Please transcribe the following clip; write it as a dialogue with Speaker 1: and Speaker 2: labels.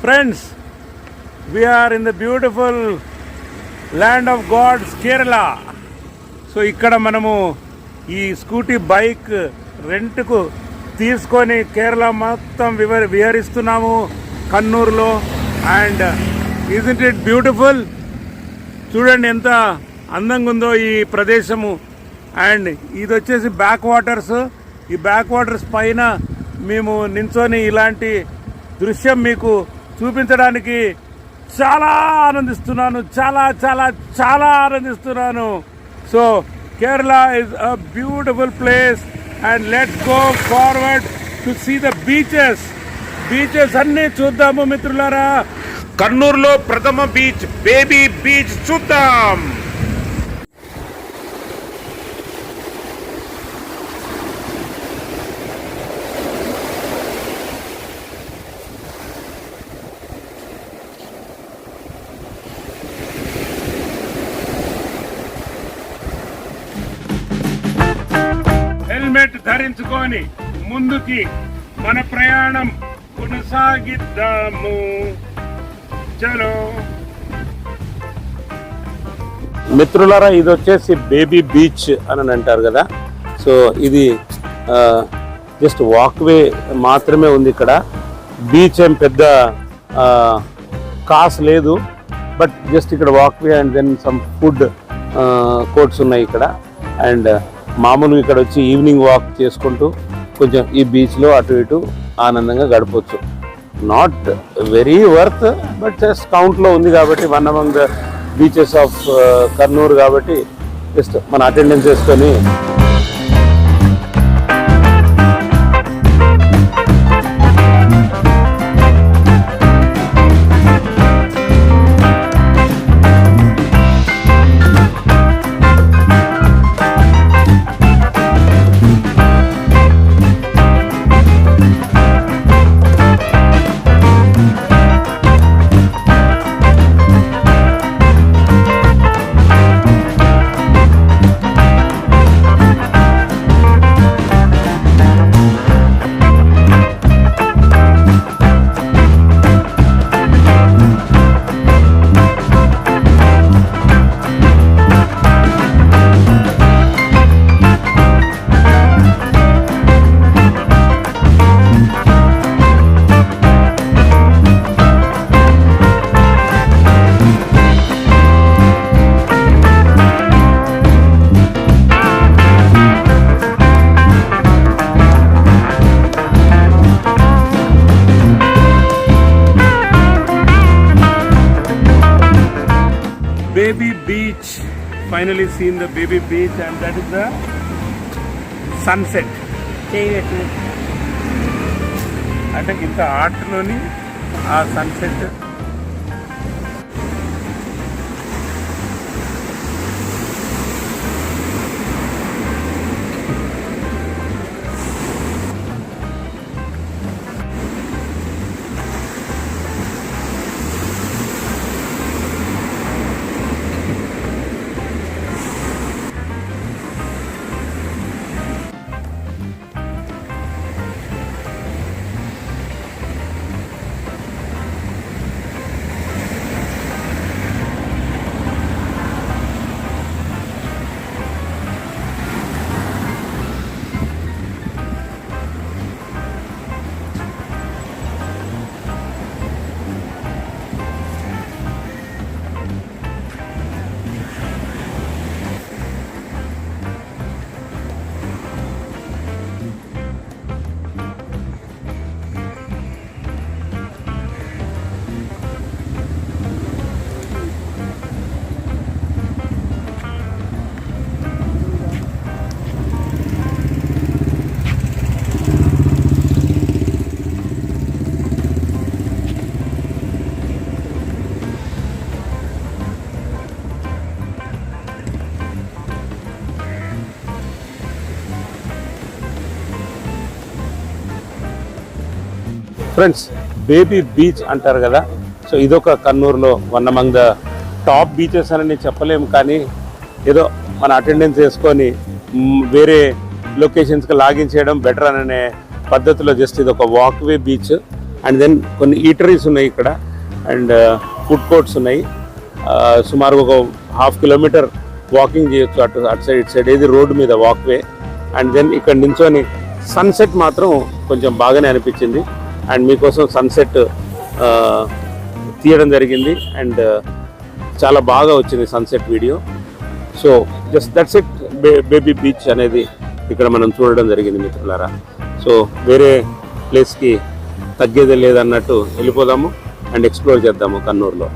Speaker 1: Friends, we are in the beautiful land of God's Kerala. So ikkada manamu ee scooty bike rent ku తీసుకొని కేరళ మొత్తం విహరిస్తున్నాము కన్నూరులో. And isn't it beautiful? చూడండి ఎంత అందంగా ఉందో ఈ ప్రదేశము. అండ్ ఇది వచ్చేసి బ్యాక్ వాటర్స్. ఈ బ్యాక్ వాటర్స్ పైన మేము నించొని ఇలాంటి దృశ్యం మీకు చూపించడానికి చాలా ఆనందిస్తున్నాను, చాలా చాలా చాలా ఆనందిస్తున్నాను. So Kerala is a beautiful place and let's go forward to see the beaches. Beaches అన్నీ చూద్దాము మిత్రులారా. కన్నూరులో ప్రథమ బీచ్ బేబీ బీచ్ చూద్దాం. హెల్మెట్ ధరించుకొని ముందుకి మన ప్రయాణం కొనసాగిద్దాము. చలో మిత్రులారా, ఇది వచ్చేసి బేబీ బీచ్ అని అంటారు కదా. సో ఇది జస్ట్ వాక్వే మాత్రమే ఉంది ఇక్కడ. బీచ్ ఏం పెద్ద కాస్ట్ లేదు, బట్ జస్ట్ ఇక్కడ walkway and then some food courts ఉన్నాయి ఇక్కడ. అండ్ మామూలుగా ఇక్కడ వచ్చి ఈవినింగ్ వాక్ చేసుకుంటూ కొంచెం ఈ బీచ్లో అటు ఇటు ఆనందంగా గడపవచ్చు. Not very worth, but just కౌంట్లో ఉంది కాబట్టి one among the beaches of Kurnool కాబట్టి జస్ట్ మన అటెండెన్స్ చేసుకొని Baby beach. Finally seen the baby beach, and that is the sunset. అంటే ఇంత ఆర్ట్లోని ఆ సన్సెట్. ఫ్రెండ్స్, బేబీ బీచ్ అంటారు కదా. సో ఇదొక కన్నూరులో one among the top beaches అని చెప్పలేము, కానీ ఏదో మన అటెండెన్స్ వేసుకొని వేరే లొకేషన్స్కి లాగిన్ చేయడం బెటర్ అనే పద్ధతిలో జస్ట్ ఇది ఒక వాక్వే బీచ్. అండ్ దెన్ కొన్ని ఈటరీస్ ఉన్నాయి ఇక్కడ అండ్ ఫుడ్ కోర్ట్స్ ఉన్నాయి. సుమారు ఒక 1/2 కిలోమీటర్ వాకింగ్ చేయొచ్చు అటు సైడ్ ఇటు సైడ్, ఏది రోడ్డు మీద వాక్వే. అండ్ దెన్ ఇక్కడ నించొని సన్సెట్ మాత్రం కొంచెం బాగానే అనిపించింది. అండ్ మీకోసం సన్సెట్ తీయడం జరిగింది అండ్ చాలా బాగా వచ్చింది sunset video. So just that's it. Baby beach అనేది ఇక్కడ మనం చూడడం జరిగింది మిత్రులారా. సో వేరే ప్లేస్కి తగ్గేదే లేదన్నట్టు వెళ్ళిపోదాము అండ్ ఎక్స్ప్లోర్ చేద్దాము కన్నూరులో.